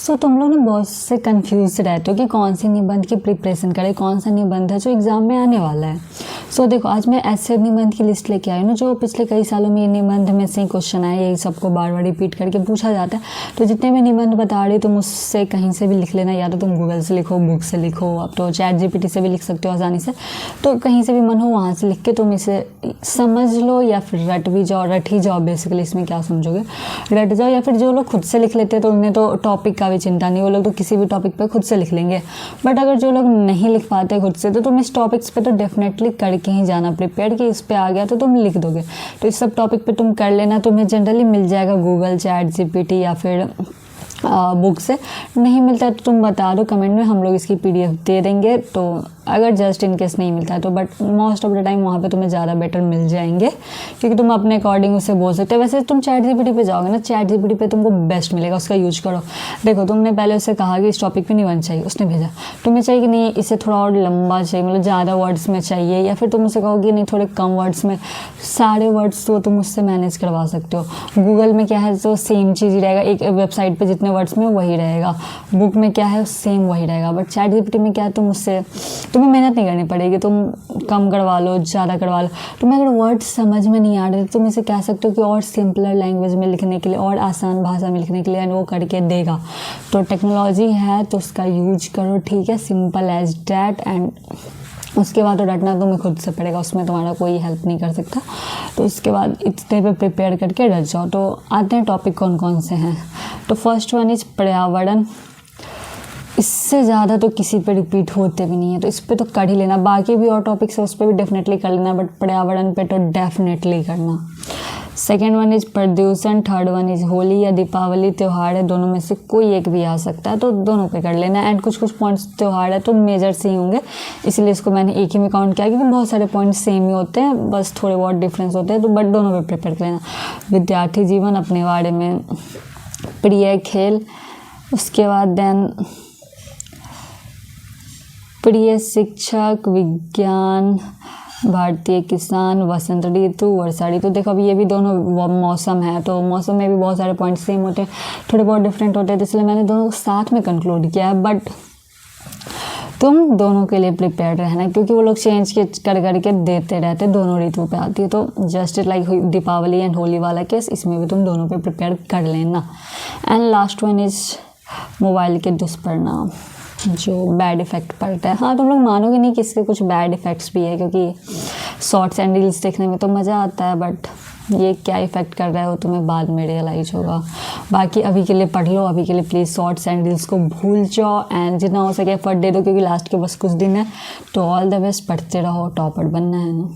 सो तुम लोग ना बहुत से कंफ्यूज रहते हो कि कौन सी निबंध की प्रिपरेशन करें, कौन सा निबंध है जो एग्ज़ाम में आने वाला है। सो देखो, आज मैं ऐसे निबंध की लिस्ट लेके आई हूँ जो पिछले कई सालों में ये निबंध में से ही क्वेश्चन आए, यही सबको बार बार रिपीट करके पूछा जाता है। तो जितने भी निबंध बता रही तुम उससे कहीं से भी लिख लेना, या तो तुम गूगल से लिखो, बुक से लिखो, अब तो चैट जीपीटी से भी लिख सकते हो आसानी से। तो कहीं से भी मन हो वहाँ से लिख के तुम इसे समझ लो या फिर रट भी जाओ, रट ही जाओ। बेसिकली इसमें क्या समझोगे, रट जाओ। या फिर जो लोग खुद से लिख लेते हैं तो उन्हें तो टॉपिक का भी चिंता नहीं, वो लोग तो किसी भी टॉपिक पे खुद से लिख लेंगे। बट अगर जो लोग नहीं लिख पाते खुद से, तो तुम इस टॉपिक्स पे तो डेफिनेटली करके ही जाना प्रिपेयर, कि इस पे आ गया तो तुम लिख दोगे। तो इस सब टॉपिक पे तुम कर लेना, तुम्हें जनरली मिल जाएगा गूगल, चैट जीपीटी या फिर बुक से। नहीं मिलता है तो तुम बता दो कमेंट में, हम लोग इसकी पीडीएफ दे देंगे। तो अगर जस्ट इन केस नहीं मिलता है तो but most of the time वहाँ पे तुम्हें ज़्यादा बेटर मिल जाएंगे, क्योंकि तुम अपने अकॉर्डिंग उसे बोल सकते हो। वैसे तुम चैट जीपीटी पे जाओगे ना, चैट जीपीटी पे तुमको बेस्ट मिलेगा, उसका यूज करो। देखो, तुमने पहले उससे कहा कि इस टॉपिक पे निबंध चाहिए, उसने भेजा। तुम्हें चाहिए कि नहीं इसे थोड़ा और लंबा चाहिए, मतलब ज़्यादा वर्ड्स में चाहिए, या फिर तुम उसे कहोगे नहीं थोड़े कम वर्ड्स में। सारे वर्ड्स तो तुम उससे मैनेज करवा सकते हो। गूगल में क्या है, तो सेम चीज़ ही रहेगा, एक वेबसाइट पर जितने वर्ड्स में वही रहेगा। बुक में क्या है, सेम वही रहेगा। बट चैट जीपीटी में क्या है, तुम्हें मेहनत नहीं करनी पड़ेगी, तुम कम करवा लो, ज़्यादा करवा लो। तुम्हें अगर वर्ड समझ में नहीं आ रहे तो तुम इसे कह सकते हो कि और सिंपलर लैंग्वेज में लिखने के लिए, और आसान भाषा में लिखने के लिए, वो करके देगा। तो टेक्नोलॉजी है तो उसका यूज करो, ठीक है, सिंपल एज डैट। एंड उसके बाद तो डटना तुम्हें खुद से पड़ेगा, उसमें तुम्हारा कोई हेल्प नहीं कर सकता। तो उसके बाद इतने पे प्रिपेयर करके डट जाओ। तो आते हैं टॉपिक कौन कौन से हैं। तो फर्स्ट वन इज पर्यावरण। इससे ज़्यादा तो किसी पे रिपीट होते भी नहीं है, तो इस पे तो कर ही लेना। बाकी भी और टॉपिक्स है उस पर भी डेफिनेटली कर लेना, बट पर्यावरण पे तो डेफिनेटली करना। सेकेंड वन इज़ प्रदूषण। थर्ड वन इज़ होली या दीपावली, त्यौहार है, दोनों में से कोई एक भी आ सकता है, तो दोनों पे कर लेना। एंड कुछ कुछ पॉइंट्स त्यौहार है तो मेजर से ही होंगे, इसलिए इसको मैंने एक ही में काउंट किया, क्योंकि बहुत सारे पॉइंट्स सेम ही होते हैं, बस थोड़े बहुत डिफरेंस होते हैं। तो बट दोनों पे प्रिपेयर कर लेना। विद्यार्थी जीवन, अपने बारे में, प्रिय खेल, उसके बाद देन प्रिय शिक्षक, विज्ञान, भारतीय किसान, वसंत ऋतु, वर्षा ऋतु। देखो अभी ये भी दोनों मौसम है, तो मौसम में भी बहुत सारे पॉइंट सेम होते हैं, थोड़े बहुत डिफरेंट होते हैं, तो इसलिए मैंने दोनों को साथ में कंक्लूड किया है। बट तुम दोनों के लिए प्रिपेयर्ड रहना, क्योंकि वो लोग चेंज कर करके देते रहते, दोनों ऋतु पे आती है। तो just like Deepavali and Holi वाला केस, इसमें भी तुम दोनों पे प्रिपेयर कर लेना। And last one is mobile के दुष्परिणाम, जो बैड इफ़ेक्ट पड़ता है। हाँ, तुम लोग मानोगे नहीं कि इसके कुछ बैड इफ़ेक्ट्स भी है, क्योंकि शॉर्ट्स एंड रील्स देखने में तो मज़ा आता है, बट ये क्या इफ़ेक्ट कर रहा है वो तुम्हें बाद में रियलाइज़ होगा। बाकी अभी के लिए पढ़ लो, अभी के लिए प्लीज़ शॉर्ट्स एंड रील्स को भूल जाओ, एंड जितना हो सके एफर्ट दे दो, क्योंकि लास्ट के बस कुछ दिन है। तो ऑल द बेस्ट, पढ़ते रहो, टॉपर बनना है ना।